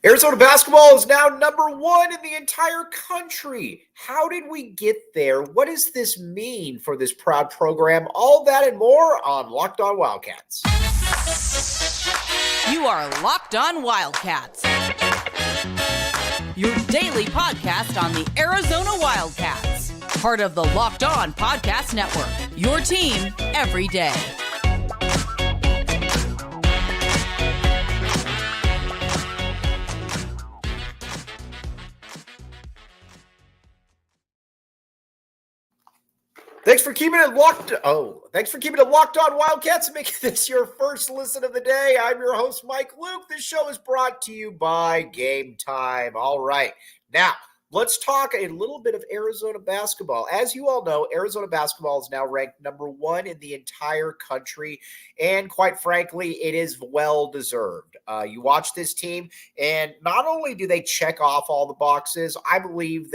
Arizona basketball is now number one in the entire country. How did we get there? What does this mean for this proud program? All that and more on Locked On Wildcats. You are Locked On Wildcats, your daily podcast on the Arizona Wildcats, part of the Locked On Podcast Network, your team every day. Thanks for keeping it locked on Wildcats and making this your first listen of the day. I'm your host, Mike Luke. This show is brought to you by Gametime. All right. Now, let's talk a little bit of Arizona basketball. As you all know, Arizona basketball is now ranked number one in the entire country. And quite frankly, it is well-deserved. You watch this team, and not only do they check off all the boxes, I believe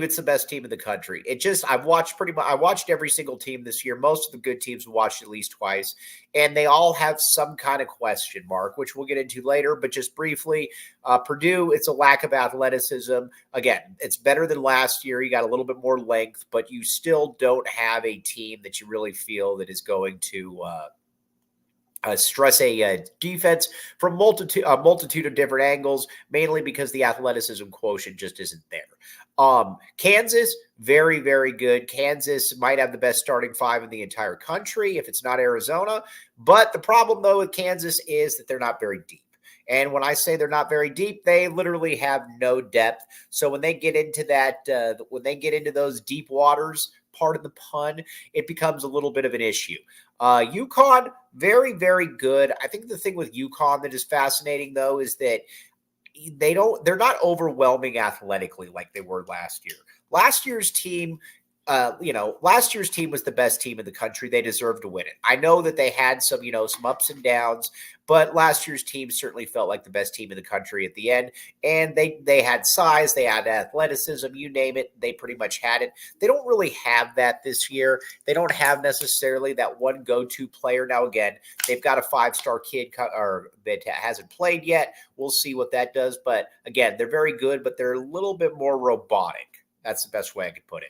it's the best team in the country. I watched every single team this year. Most of the good teams we watched at least twice, and they all have some kind of question mark, which we'll get into later. But just briefly, Purdue, it's a lack of athleticism. Again, it's better than last year. You got a little bit more length, but you still don't have a team that you really feel that is going to stress a defense from a multitude of different angles, mainly because the athleticism quotient just isn't there. Kansas, very, very good. Kansas might have the best starting five in the entire country if it's not Arizona. But the problem, though, with Kansas is that they're not very deep. And when I say they're not very deep, they literally have no depth. So when they get into those deep waters, part of the pun, it becomes a little bit of an issue. UConn, very, very good. I think the thing with UConn that is fascinating, though, is that they're not overwhelming athletically like they were last year. Last year's team was the best team in the country. They deserved to win it. I know that they had some ups and downs, but last year's team certainly felt like the best team in the country at the end. And they had size, they had athleticism, you name it. They pretty much had it. They don't really have that this year. They don't have necessarily that one go-to player. Now, again, they've got a five-star kid that hasn't played yet. We'll see what that does. But again, they're very good, but they're a little bit more robotic. That's the best way I could put it.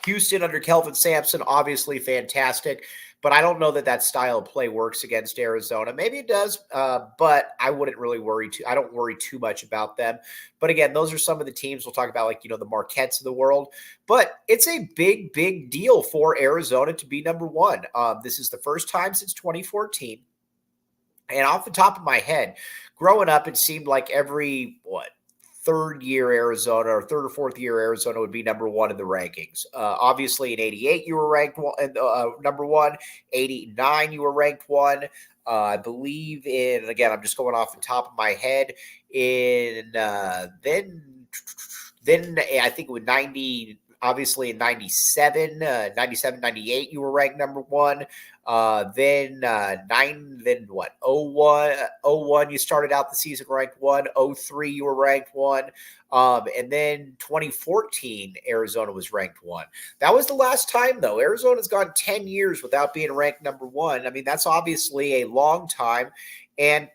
Houston under Kelvin Sampson, obviously fantastic, but I don't know that style of play works against Arizona. Maybe it does, but I wouldn't really worry I don't worry too much about them. But again, those are some of the teams we'll talk about, like, the Marquettes of the world. But it's a big, big deal for Arizona to be number one. This is the first time since 2014. And off the top of my head, growing up, it seemed like every, third or fourth year Arizona would be number one in the rankings. Obviously in 88, you were ranked number one. 89, you were ranked one. I believe in, again, I'm just going off the top of my head, then I think it was 90, obviously in 97, 98, you were ranked number one. Then 01, you started out the season ranked one. 03, you were ranked one. And then 2014, Arizona was ranked one. That was the last time, though. Arizona's gone 10 years without being ranked number one. I mean, that's obviously a long time. And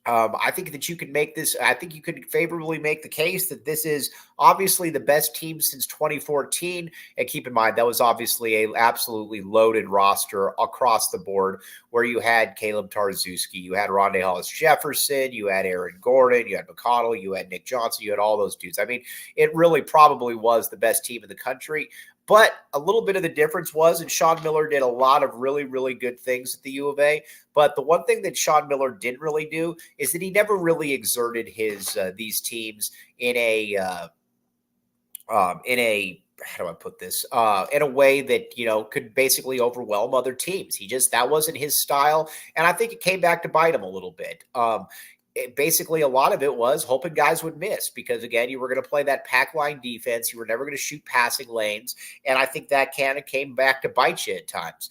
I think that you can make this. I think you could favorably make the case that this is obviously the best team since 2014. And keep in mind, that was obviously an absolutely loaded roster across the board, where you had Caleb Tarczewski, you had Rondae Hollis-Jefferson, you had Aaron Gordon, you had McConnell, you had Nick Johnson, you had all those dudes. I mean, it really probably was the best team in the country. But a little bit of the difference was, and Sean Miller did a lot of really, really good things at the U of A. But the one thing that Sean Miller didn't really do is that he never really exerted these teams in a how do I put this? In a way that, could basically overwhelm other teams. That wasn't his style. And I think it came back to bite him a little bit. Basically, a lot of it was hoping guys would miss because, again, you were going to play that pack line defense. You were never going to shoot passing lanes. And I think that kind of came back to bite you at times.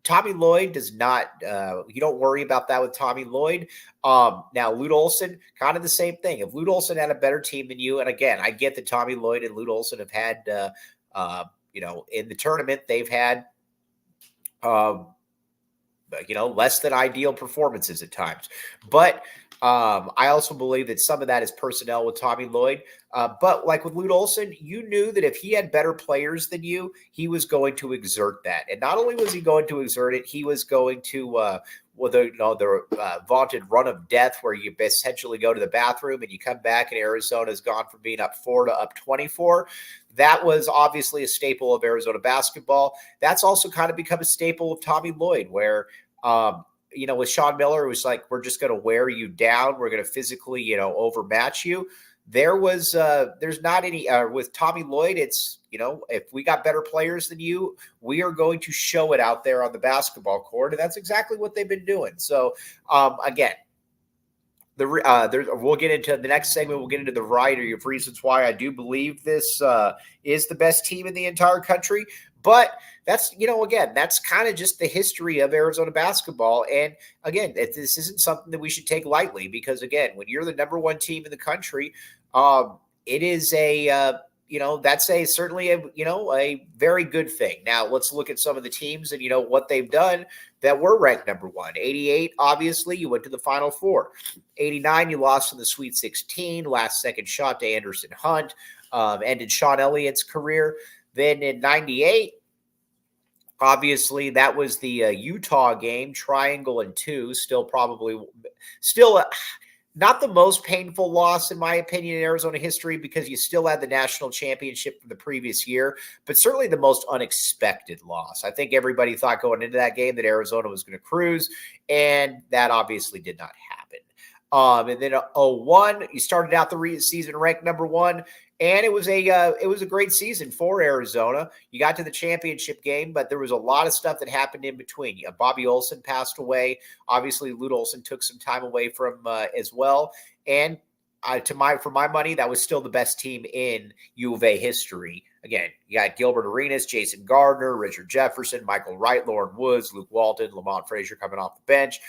Tommy Lloyd does not you don't worry about that with Tommy Lloyd. Now, Lute Olson, kind of the same thing. If Lute Olson had a better team than you, and again, I get that Tommy Lloyd and Lute Olson have had, in the tournament, they've had less than ideal performances at times. But I also believe that some of that is personnel with Tommy Lloyd. But like with Lute Olson, you knew that if he had better players than you, he was going to exert that. And not only was he going to exert it, he was going to the vaunted run of death where you essentially go to the bathroom and you come back and Arizona's gone from being up 4 to up 24. That was obviously a staple of Arizona basketball. That's also kind of become a staple of Tommy Lloyd, where with Sean Miller, it was like, we're just going to wear you down. We're going to physically, overmatch you. There's not any, with Tommy Lloyd, it's, if we got better players than you, we are going to show it out there on the basketball court. And that's exactly what they've been doing. So, again, we'll get into the next segment. We'll get into the variety of reasons why I do believe this is the best team in the entire country. But that's, again, that's kind of just the history of Arizona basketball. And again, this isn't something that we should take lightly because, again, when you're the number one team in the country, it is that's certainly a very good thing. Now let's look at some of the teams and, what they've done that were ranked number one. 88, obviously, you went to the Final Four. 89, you lost in the Sweet 16, last second shot to Anderson Hunt, ended Sean Elliott's career. Then in 98, obviously, that was the Utah game, triangle and 2, still not the most painful loss, in my opinion, in Arizona history, because you still had the national championship from the previous year, but certainly the most unexpected loss. I think everybody thought going into that game that Arizona was going to cruise, and that obviously did not happen. And then 01, you started out the season ranked number one, and it was a great season for Arizona. You got to the championship game, but there was a lot of stuff that happened in between. Bobby Olson passed away. Obviously, Lute Olson took some time away from as well. And for my money, that was still the best team in U of A history. Again, you got Gilbert Arenas, Jason Gardner, Richard Jefferson, Michael Wright, Lauren Woods, Luke Walton, Lamont Frazier coming off the bench.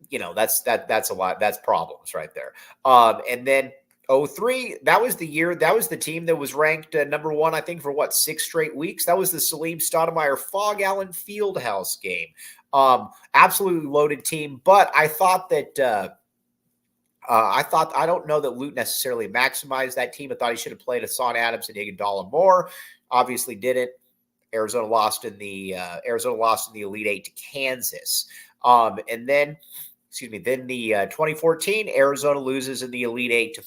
That's a lot. That's problems right there. And then 03, that was the team that was ranked number one, I think, for 6 straight weeks. That was the Salim Stoudemire Fog Allen Fieldhouse game. Absolutely loaded team, but I thought that I don't know that Lute necessarily maximized that team. I thought he should have played Hassan Adams and Iguodala more. Obviously didn't. Arizona lost in the Elite Eight to Kansas. And then the 2014, Arizona loses in the Elite Eight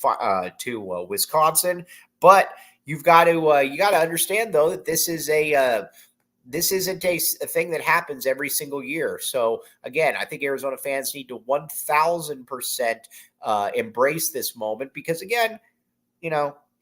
to Wisconsin. But you got to understand though that this isn't a thing that happens every single year. So again, I think Arizona fans need to 1,000% embrace this moment because again,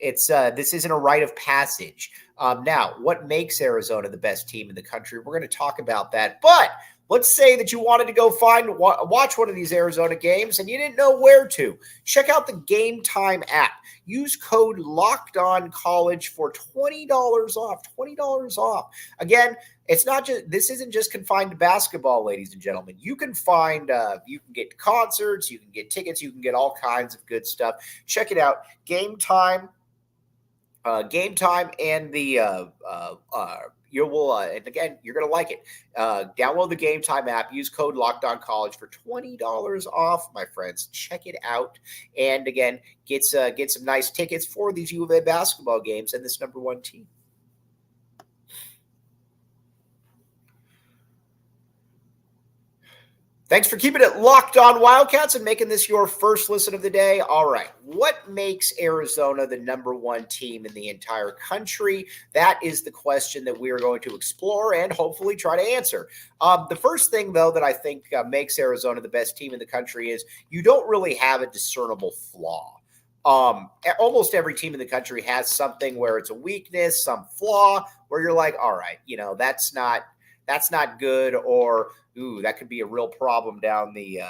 it's this isn't a rite of passage. Now, what makes Arizona the best team in the country? We're going to talk about that, but let's say that you wanted to go watch one of these Arizona games and you didn't know where to. Check out the Gametime app. Use code LOCKEDONCollege for $20 off. $20 off. Again, this isn't just confined to basketball, ladies and gentlemen. You can you can get concerts, you can get tickets, you can get all kinds of good stuff. Check it out. Gametime and the and again, you're going to like it. Download the Gametime app. Use code LOCKEDONCollege for $20 off, my friends. Check it out. And again, get some nice tickets for these U of A basketball games and this number one team. Thanks for keeping it locked on Wildcats and making this your first listen of the day. All right. What makes Arizona the number one team in the entire country? That is the question that we are going to explore and hopefully try to answer. The first thing, though, that I think makes Arizona the best team in the country is you don't really have a discernible flaw. Almost every team in the country has something where it's a weakness, some flaw where you're like, all right, that's not good, or ooh, that could be a real problem if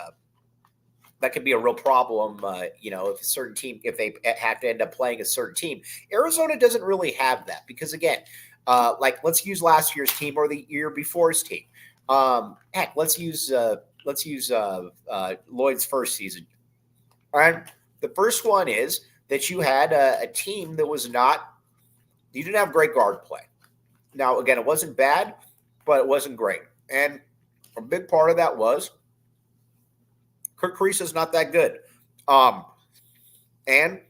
a certain team, if they have to end up playing a certain team. Arizona doesn't really have that because again, let's use last year's team or the year before's team. Let's use Lloyd's first season. All right. The first one is that you had a team that you didn't have great guard play. Now, again, it wasn't bad, but it wasn't great. And a big part of that was Kirk Krisa's not that good. And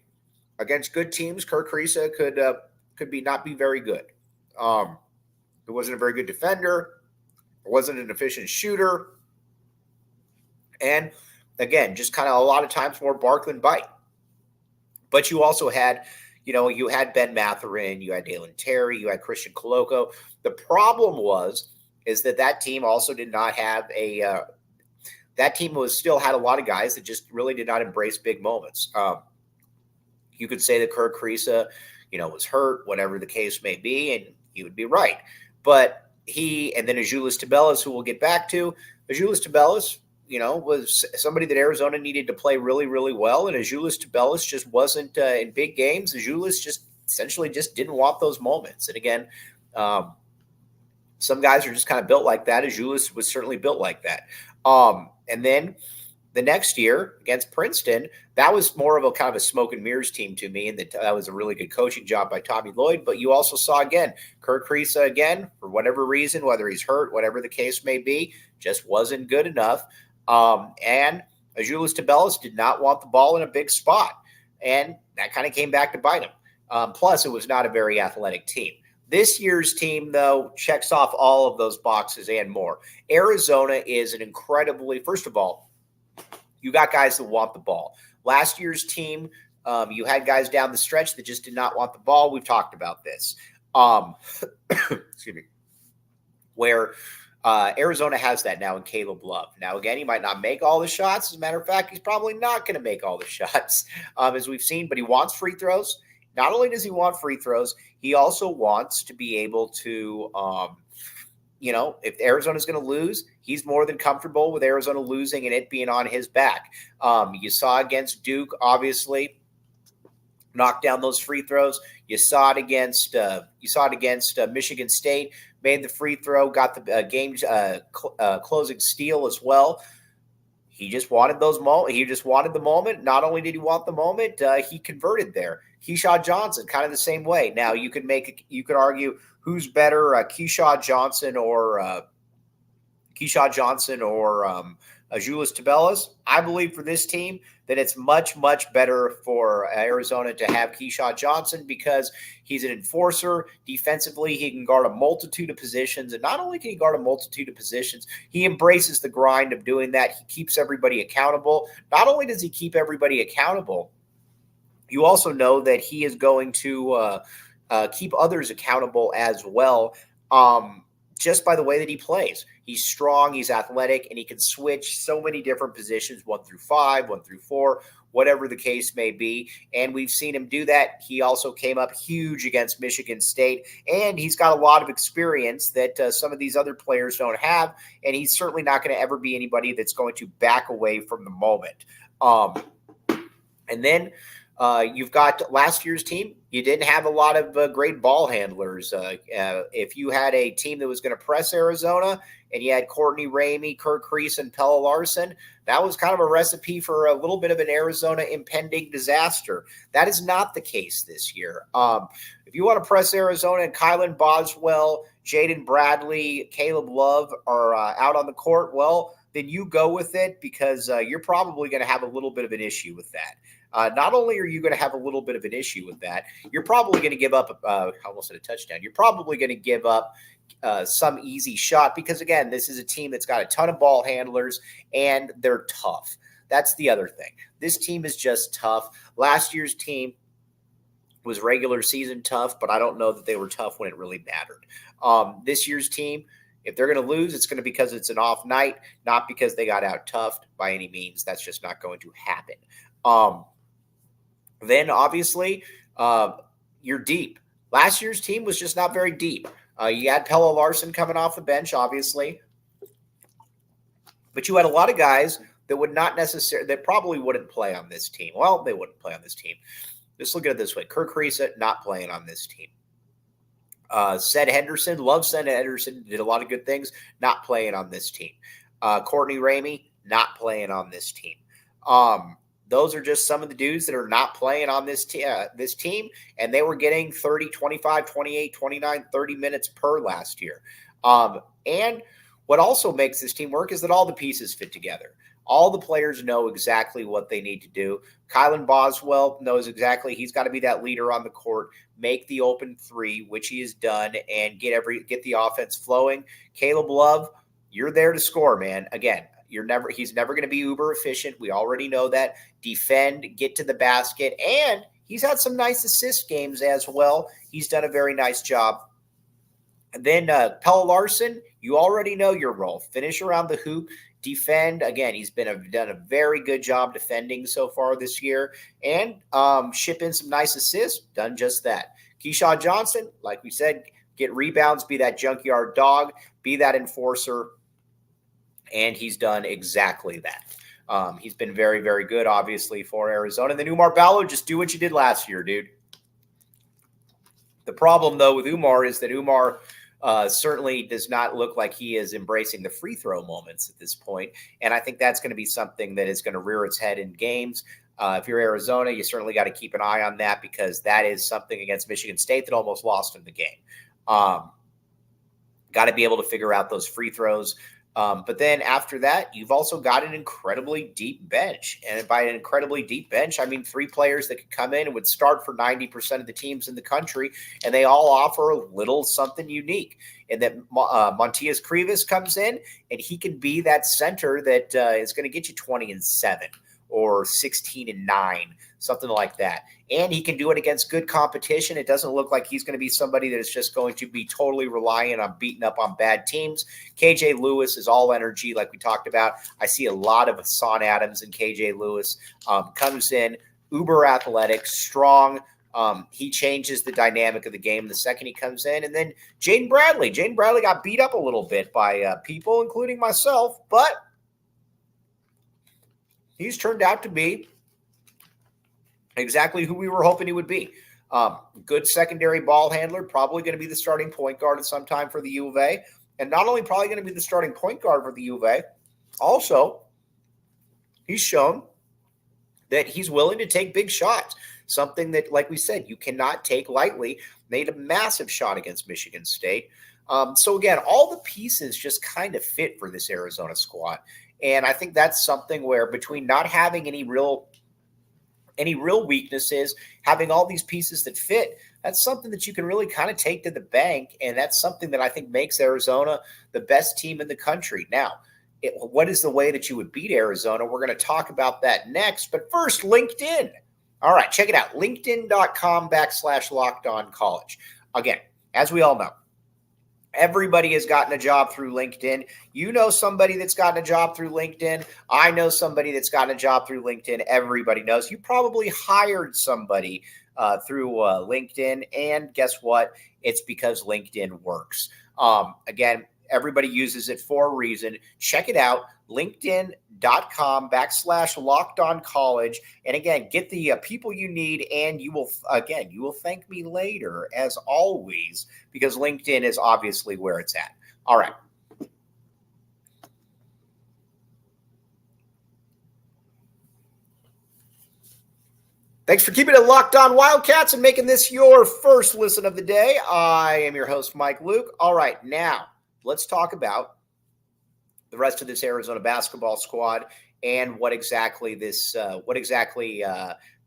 against good teams, Kirk Krisa could not be very good. He wasn't a very good defender. Wasn't an efficient shooter. And again, just kind of a lot of times more bark than bite. But you also had, you had Ben Mathurin, you had Dalen Terry, you had Christian Coloco. The problem is that team also did not have that team still had a lot of guys that just really did not embrace big moments. You could say that Kirk Krisa, was hurt, whatever the case may be, and you would be right. But and then Azuolas Tubelis, who we'll get back to, Azuolas Tubelis, was somebody that Arizona needed to play really, really well. And Azuolas Tubelis just wasn't in big games. Azuolas just essentially just didn't want those moments. And again, some guys are just kind of built like that. Azuolas was certainly built like that. And then the next year against Princeton, that was more of a kind of a smoke and mirrors team to me. And that was a really good coaching job by Tommy Lloyd. But you also saw, again, Kirk Krisa, again, for whatever reason, whether he's hurt, whatever the case may be, just wasn't good enough. And Azuolas Tubelis did not want the ball in a big spot. And that kind of came back to bite him. Plus, it was not a very athletic team. This year's team, though, checks off all of those boxes and more. Arizona is an incredibly, first of all, you got guys that want the ball. Last year's team, you had guys down the stretch that just did not want the ball. We've talked about this. Excuse me. Where Arizona has that now in Caleb Love. Now, again, he might not make all the shots. As a matter of fact, he's probably not going to make all the shots, as we've seen, but he wants free throws. Not only does he want free throws, he also wants to be able to, if Arizona's going to lose, he's more than comfortable with Arizona losing and it being on his back. You saw against Duke, obviously, knock down those free throws. You saw it against Michigan State, made the free throw, got the game closing steal as well. He just wanted those moments. He just wanted the moment. Not only did he want the moment, he converted there. Keyshawn Johnson, kind of the same way. Now you could argue who's better, Keyshawn Johnson or Azuolas Tubelis. I believe for this team that it's much, much better for Arizona to have Keyshawn Johnson because he's an enforcer. Defensively, he can guard a multitude of positions. And not only can he guard a multitude of positions, he embraces the grind of doing that. He keeps everybody accountable. Not only does he keep everybody accountable, you also know that he is going to keep others accountable as well, just by the way that he plays. He's strong, he's athletic, and he can switch so many different positions, 1 through 5, 1 through 4, whatever the case may be. And we've seen him do that. He also came up huge against Michigan State, and he's got a lot of experience that some of these other players don't have, and he's certainly not going to ever be anybody that's going to back away from the moment. And then you've got last year's team. You didn't have a lot of great ball handlers. If you had a team that was going to press Arizona and you had Courtney Ramey, Kirk Kriisa, and Pelle Larsson, that was kind of a recipe for a little bit of an Arizona impending disaster. That is not the case this year. If you want to press Arizona and Kylan Boswell, Jaden Bradley, Caleb Love are out on the court, well, then you go with it because you're probably going to have a little bit of an issue with that. Not only are you going to have a little bit of an issue with that, you're probably going to give up almost a touchdown. You're probably going to give up some easy shot because, again, this is a team that's got a ton of ball handlers and they're tough. That's the other thing. This team is just tough. Last year's team was regular season tough, but I don't know that they were tough when it really mattered. This year's team, if they're going to lose, it's going to be because it's an off night, not because they got out toughed by any means. That's just not going to happen. Then, obviously, you're deep. Last year's team was just not very deep. You had Pelle Larsson coming off the bench, obviously. But you had a lot of guys that probably wouldn't play on this team. Well, they wouldn't play on this team. Just look at it this way. Kirk Kriisa, not playing on this team. Sed Henderson, did a lot of good things, not playing on this team. Courtney Ramey, not playing on this team. Those are just some of the dudes that are not playing on this team, and they were getting 30, 25, 28, 29, 30 minutes per last year. And what also makes this team work is that all the pieces fit together. All the players know exactly what they need to do. Kylan Boswell knows exactly he's got to be that leader on the court, make the open three, which he has done, and get the offense flowing. Caleb Love, you're there to score, man. Again, he's never going to be uber efficient. We already know that. Defend, get to the basket, and he's had some nice assist games as well. He's done a very nice job. And then Pelle Larsson, you already know your role. Finish around the hoop. Defend. Again, he's done a very good job defending so far this year, and ship in some nice assists. Done just that. Keyshawn Johnson, like we said, get rebounds, be that junkyard dog, be that enforcer, and he's done exactly that. He's been very, very good, obviously, for Arizona. And then Umar Ballo, just do what you did last year, dude. The problem, though, with Umar is that Umar certainly does not look like he is embracing the free throw moments at this point. And I think that's going to be something that is going to rear its head in games. If you're Arizona, you certainly got to keep an eye on that, because that is something against Michigan State that almost lost in the game. Got to be able to figure out those free throws. But then after that, you've also got an incredibly deep bench. And by an incredibly deep bench, I mean 3 players that could come in and would start for 90% of the teams in the country, and they all offer a little something unique. And that Montias Krivas comes in, and he can be that center that is going to get you 20-7 or 16-9, something like that. And he can do it against good competition. It doesn't look like he's going to be somebody that is just going to be totally reliant on beating up on bad teams. KJ Lewis is all energy, like we talked about. I see a lot of Hassan Adams and KJ Lewis. Comes in, uber athletic, strong. He changes the dynamic of the game the second he comes in. And then Jaden Bradley. Jaden Bradley got beat up a little bit by people, including myself, but he's turned out to be exactly who we were hoping he would be. Good secondary ball handler, probably going to be the starting point guard at some time for the U of A. And not only probably going to be the starting point guard for the U of A, also he's shown that he's willing to take big shots, something that, like we said, you cannot take lightly. Made a massive shot against Michigan State. So again, all the pieces just kind of fit for this Arizona squad. And I think that's something where, between not having any real weaknesses, having all these pieces that fit, that's something that you can really kind of take to the bank. And that's something that I think makes Arizona the best team in the country. Now, what is the way that you would beat Arizona? We're going to talk about that next. But first, LinkedIn. All right, check it out. LinkedIn.com/LockedOnCollege. Again, as we all know, everybody has gotten a job through LinkedIn. You know somebody that's gotten a job through LinkedIn. I know somebody that's gotten a job through LinkedIn. Everybody knows. You probably hired somebody through LinkedIn. And guess what? It's because LinkedIn works. Again, everybody uses it for a reason. Check it out. LinkedIn.com/LockedOnCollege. And again, get the people you need, and you will thank me later, as always, because LinkedIn is obviously where it's at. All right. Thanks for keeping it locked on Wildcats and making this your first listen of the day. I am your host, Mike Luke. All right, now let's talk about the rest of this Arizona basketball squad and what exactly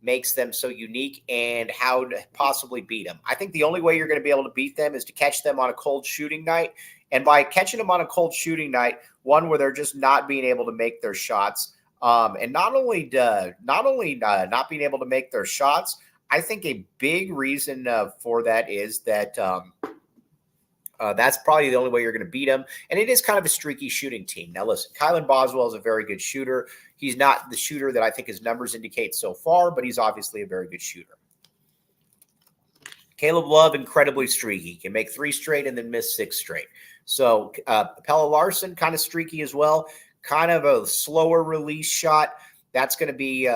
makes them so unique and how to possibly beat them. I think the only way you're going to be able to beat them is to catch them on a cold shooting night. And by catching them on a cold shooting night, one where they're just not being able to make their shots, and not only not being able to make their shots, I think a big reason for that is that that's probably the only way you're going to beat them. And it is kind of a streaky shooting team. Now, listen, Kylan Boswell is a very good shooter. He's not the shooter that I think his numbers indicate so far, but he's obviously a very good shooter. Caleb Love, incredibly streaky. He can make 3 straight and then miss 6 straight. So Pelle Larsson, kind of streaky as well. Kind of a slower release shot. That's going to be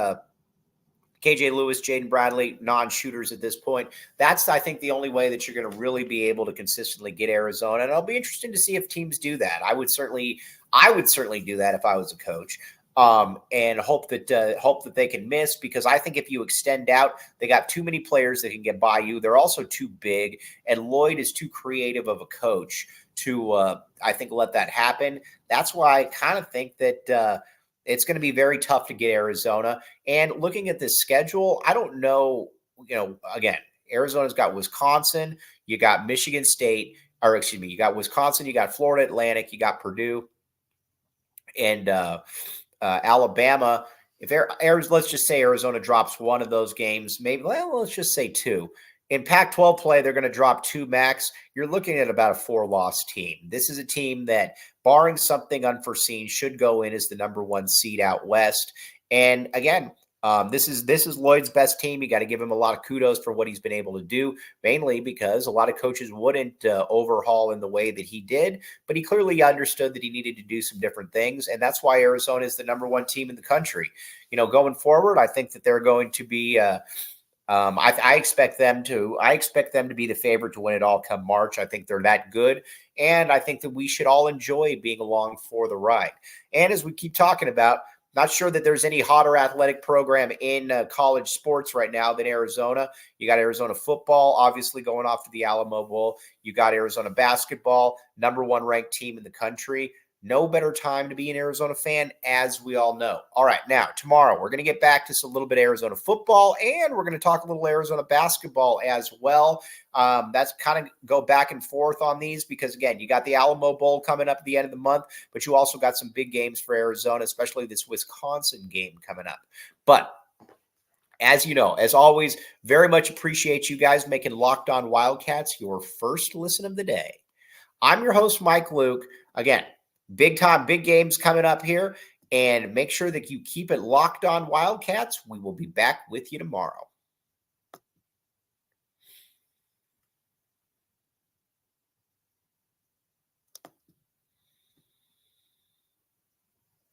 KJ Lewis, Jaden Bradley, non-shooters at this point. That's, I think, the only way that you're going to really be able to consistently get Arizona. And it'll be interesting to see if teams do that. I would certainly do that if I was a coach, and hope that they can miss, because I think if you extend out, they got too many players that can get by you. They're also too big, and Lloyd is too creative of a coach to, I think, let that happen. That's why I kind of think that it's going to be very tough to get Arizona. And looking at this schedule, I don't know, again, Arizona's got Wisconsin, you got Michigan State, or excuse me, you got Wisconsin, you got Florida Atlantic, you got Purdue, and Alabama. If let's just say Arizona drops one of those games, maybe let's just say two. In Pac-12 play, they're going to drop two max. You're looking at about a 4-loss team. This is a team that, barring something unforeseen, should go in as the number 1 seed out west. And again, this is Lloyd's best team. You got to give him a lot of kudos for what he's been able to do, mainly because a lot of coaches wouldn't overhaul in the way that he did, but he clearly understood that he needed to do some different things, and that's why Arizona is the number 1 team in the country. Going forward, I think that they're going to be. I expect them to be the favorite to win it all come March. I think they're that good, and I think that we should all enjoy being along for the ride. And as we keep talking about, not sure that there's any hotter athletic program in college sports right now than Arizona. You got Arizona football, obviously going off to the Alamo Bowl. You got Arizona basketball, number 1 ranked team in the country. No better time to be an Arizona fan, as we all know. All right, now, tomorrow, we're going to get back to a little bit of Arizona football, and we're going to talk a little Arizona basketball as well. That's kind of go back and forth on these because, again, you got the Alamo Bowl coming up at the end of the month, but you also got some big games for Arizona, especially this Wisconsin game coming up. But as you know, as always, very much appreciate you guys making Locked On Wildcats your first listen of the day. I'm your host, Mike Luke. Again, big games coming up here, and make sure that you keep it locked on Wildcats. We will be back with you tomorrow.